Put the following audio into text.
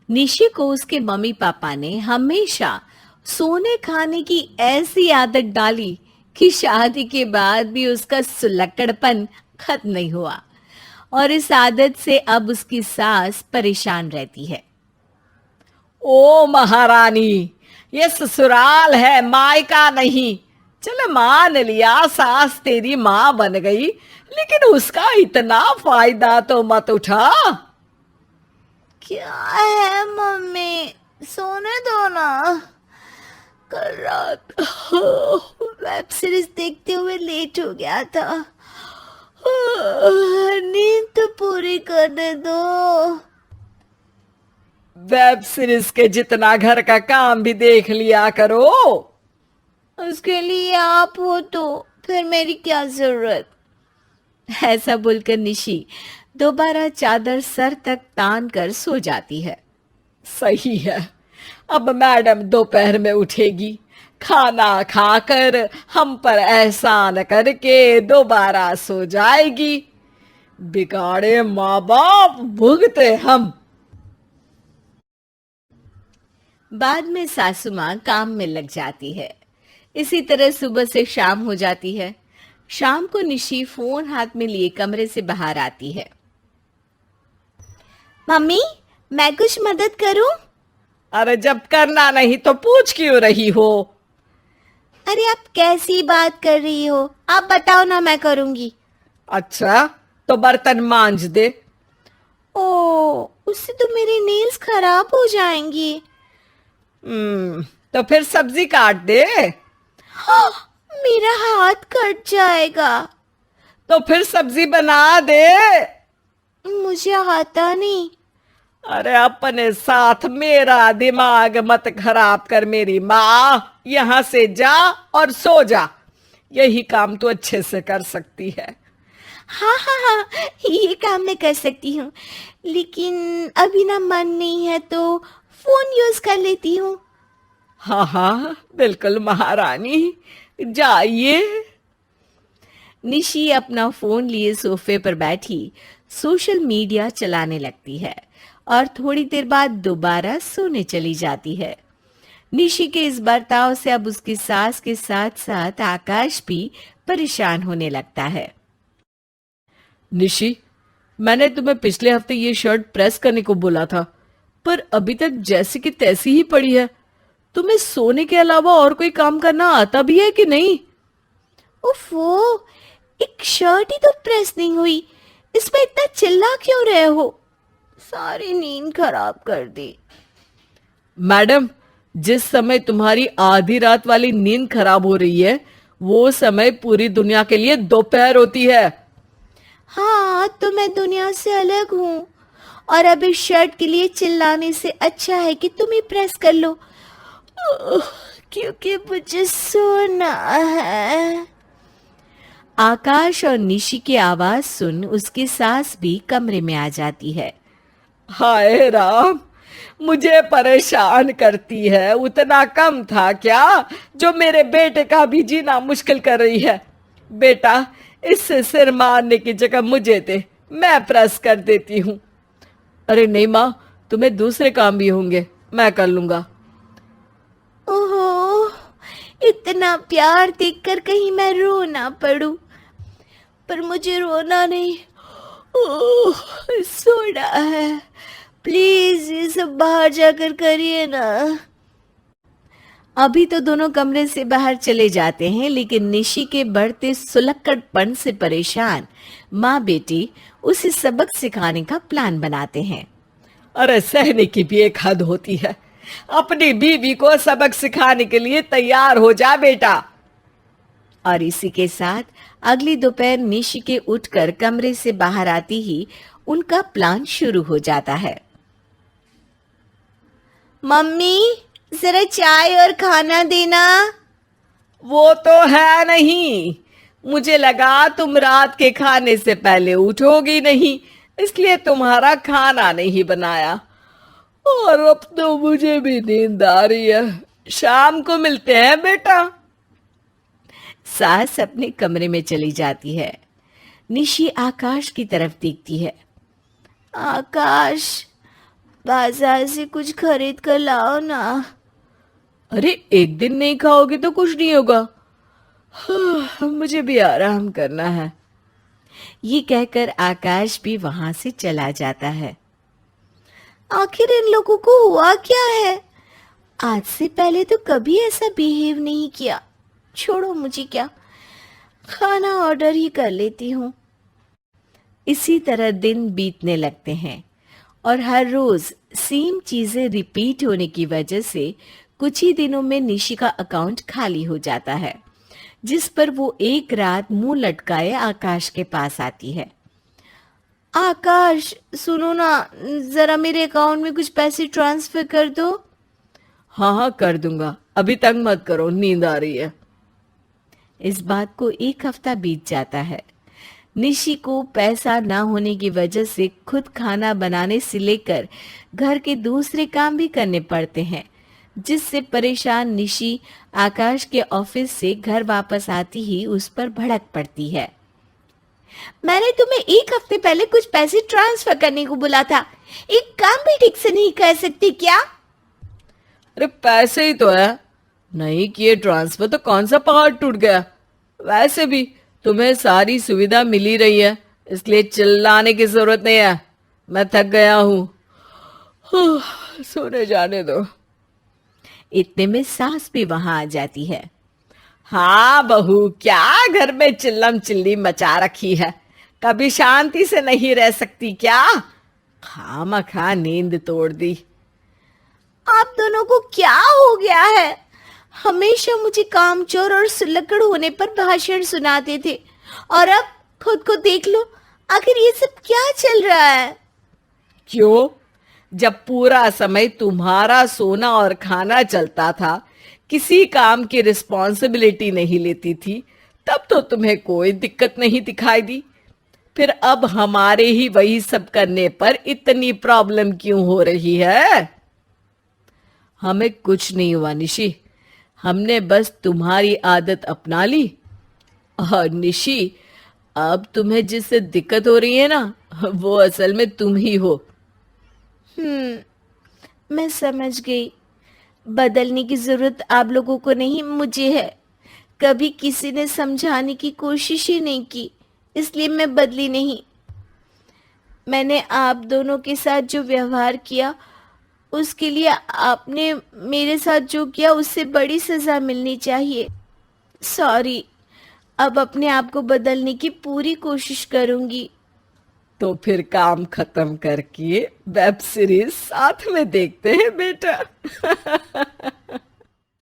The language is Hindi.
निशी को उसके मम्मी पापा ने हमेशा सोने खाने की ऐसी आदत डाली कि शादी के बाद भी उसका सुलक्कड़पन खत्म नहीं हुआ। और इस आदत से अब उसकी सास परेशान रहती है। ओ महारानी, ये ससुराल है, मायका नहीं। चलो मान लिया सास तेरी माँ बन गई, लेकिन उसका इतना फायदा तो मत उठा। क्या है मम्मी, सोने दो ना। कल रात वेब सीरीज देखते हुए लेट हो गया था। नींद तो पूरी करने दो। वेब सीरीज के जितना घर का काम भी देख लिया करो। उसके लिए आप हो तो फिर मेरी क्या जरूरत। ऐसा बोलकर निशी दोबारा चादर सर तक तान कर सो जाती है। सही है, अब मैडम दोपहर में उठेगी, खाना खाकर हम पर एहसान करके दोबारा सो जाएगी। बिगाड़े माँ बाप भुगते हम। बाद में सासू माँ काम में लग जाती है। इसी तरह सुबह से शाम हो जाती है। शाम को निशी फोन हाथ में लिए कमरे से बाहर आती है। मम्मी, मैं कुछ मदद करूं? अरे जब करना नहीं तो पूछ क्यों रही हो? अरे आप कैसी बात कर रही हो? आप बताओ ना, मैं करूंगी। अच्छा, तो बर्तन मांज दे। ओ, उससे तो मेरे नेल्स खराब हो जाएंगी। तो फिर सब्जी काट दे। हाँ, मेरा हाथ कट जाएगा। तो फिर सब्जी बना दे। मुझे आता नहीं। अरे अपने साथ मेरा दिमाग मत खराब कर मेरी माँ। यहाँ से जा और सो जा। यही काम तो अच्छे से कर सकती है। हाँ हाँ हाँ, ये काम मैं कर सकती हूँ, लेकिन अभी ना मन नहीं है तो फोन यूज कर लेती हूँ। हाँ हाँ, बिल्कुल महारानी, जाइए। निशी अपना फोन लिए सोफे पर बैठी सोशल मीडिया चलाने लगती है और थोड़ी देर बाद दोबारा सोने चली जाती है। निशी के इस बर्ताव से अब उसकी सास के साथ साथ आकाश भी परेशान होने लगता है। निशी, मैंने तुम्हें पिछले हफ्ते ये शर्ट प्रेस करने को बोला था, पर अभी तक जैसी की तैसी ही पड़ी है। तुम्हें सोने के अलावा और कोई काम करना आता भी है कि नहीं? उफ़ो, एक शर्ट ही तो प्रेस नहीं हुई, इसमें इतना चिल्ला क्यों रहे हो? सारी नींद खराब कर दी। मैडम, जिस समय तुम्हारी आधी रात वाली नींद खराब हो रही है, वो समय पूरी दुनिया के लिए दोपहर होती है। हाँ, तो मैं दुनिया से अलग हूँ और अब इस शर्ट के लिए चिल्लाने से अच्छा है कि तुम ही प्रेस कर लो, क्योंकि मुझे सोना है। आकाश और निशी की आवाज सुन उसकी सास भी कमरे में आ जाती है। हाय राम, मुझे परेशान करती है। उतना कम था क्या जो मेरे बेटे का भी जीना मुश्किल कर रही है? बेटा, इससे सिर मारने की जगह मुझे दे, मैं प्रेस कर देती हूँ। अरे नहीं माँ, तुम्हें दूसरे काम भी होंगे, मैं कर लूंगा। ओहो, इतना प्यार देखकर कहीं मैं रो ना पड़ूं। पर मुझे रोना नहीं, ओह, सोना है। प्लीज ये सब बाहर जाकर करिए ना। अभी तो दोनों कमरे से बाहर चले जाते हैं, लेकिन निशी के बढ़ते सुलक्कड़पन से परेशान माँ बेटी उसे सबक सिखाने का प्लान बनाते हैं। अरे सहने की भी एक हद होती है। अपनी बीवी को सबक सिखाने के लिए तैयार हो जा बेटा। और इसी के साथ अगली दोपहर निशी के उठकर कमरे से बाहर आती ही उनका प्लान शुरू हो जाता है। मम्मी, जरा चाय और खाना देना। वो तो है नहीं। मुझे लगा तुम रात के खाने से पहले उठोगी नहीं, इसलिए तुम्हारा खाना नहीं बनाया। और अब तो मुझे भी नींद आ रही है। शाम को मिलते हैं बेटा। सास अपने कमरे में चली जाती है। निशी आकाश की तरफ देखती है। आकाश, बाजार से कुछ खरीद कर लाओ ना। अरे एक दिन नहीं खाओगे तो कुछ नहीं होगा। मुझे भी आराम करना है। ये कहकर आकाश भी वहां से चला जाता है। आखिर इन लोगों को हुआ क्या है? आज से पहले तो कभी ऐसा बिहेव नहीं किया। छोड़ो, मुझे क्या, खाना ऑर्डर ही कर लेती हूँ। इसी तरह दिन बीतने लगते हैं और हर रोज सेम चीजें रिपीट होने की वजह से कुछ ही दिनों में निशी का अकाउंट खाली हो जाता है, जिस पर वो एक रात मुंह लटकाए आकाश के पास आती है। आकाश, सुनो ना, जरा मेरे अकाउंट में कुछ पैसे ट्रांसफर कर दो। हाँ हाँ कर दूंगा, अभी तंग मत करो, नींद आ रही है। इस बात को एक हफ्ता बीत जाता है। निशी को पैसा ना होने की वजह से खुद खाना बनाने से लेकर घर के दूसरे काम भी करने पड़ते हैं, जिससे परेशान निशी आकाश के ऑफिस से घर वापस आती ही उस पर भड़क पड़ती है। मैंने तुम्हें एक हफ्ते पहले कुछ पैसे ट्रांसफर करने को बोला था, एक काम भी ठीक से नहीं कर सकती क्या? अरे पैसे ही तो है, नहीं किए ट्रांसफर तो कौन सा पहाड़ टूट गया। वैसे भी तुम्हें सारी सुविधा मिली रही है, इसलिए चिल्लाने की जरूरत नहीं है। मैं थक गया हूँ, सोने जाने दो। इतने में सास भी वहां आ जाती है। हाँ बहू, क्या घर में चिल्लम चिल्ली मचा रखी है, कभी शांति से नहीं रह सकती क्या? खामखा नींद तोड़ दी। आप दोनों को क्या हो गया है? हमेशा मुझे कामचोर और सुलक्कड़ होने पर भाषण सुनाते थे, और अब खुद को देख लो, आखिर ये सब क्या चल रहा है? क्यों? जब पूरा समय तुम्हारा सोना और खाना चलता था, किसी काम की रिस्पॉन्सिबिलिटी नहीं लेती थी, तब तो तुम्हें कोई दिक्कत नहीं दिखाई दी। फिर अब हमारे ही वही सब करने पर इतनी प्रॉब्लम क्यों हो रही है? हमें कुछ नहीं हुआ निशी, हमने बस तुम्हारी आदत अपना ली। और निशी, अब तुम्हें जिससे दिक्कत हो रही है ना, वो असल में तुम ही हो। मैं समझ गई। बदलने की जरूरत आप लोगों को नहीं, मुझे है। कभी किसी ने समझाने की कोशिश ही नहीं की, इसलिए मैं बदली नहीं। मैंने आप दोनों के साथ जो व्यवहार किया, उसके लिए आपने मेरे साथ जो किया उससे बड़ी सजा मिलनी चाहिए। सॉरी, अब अपने आप को बदलने की पूरी कोशिश करूंगी। तो फिर काम खत्म करके वेब सीरीज साथ में देखते हैं बेटा।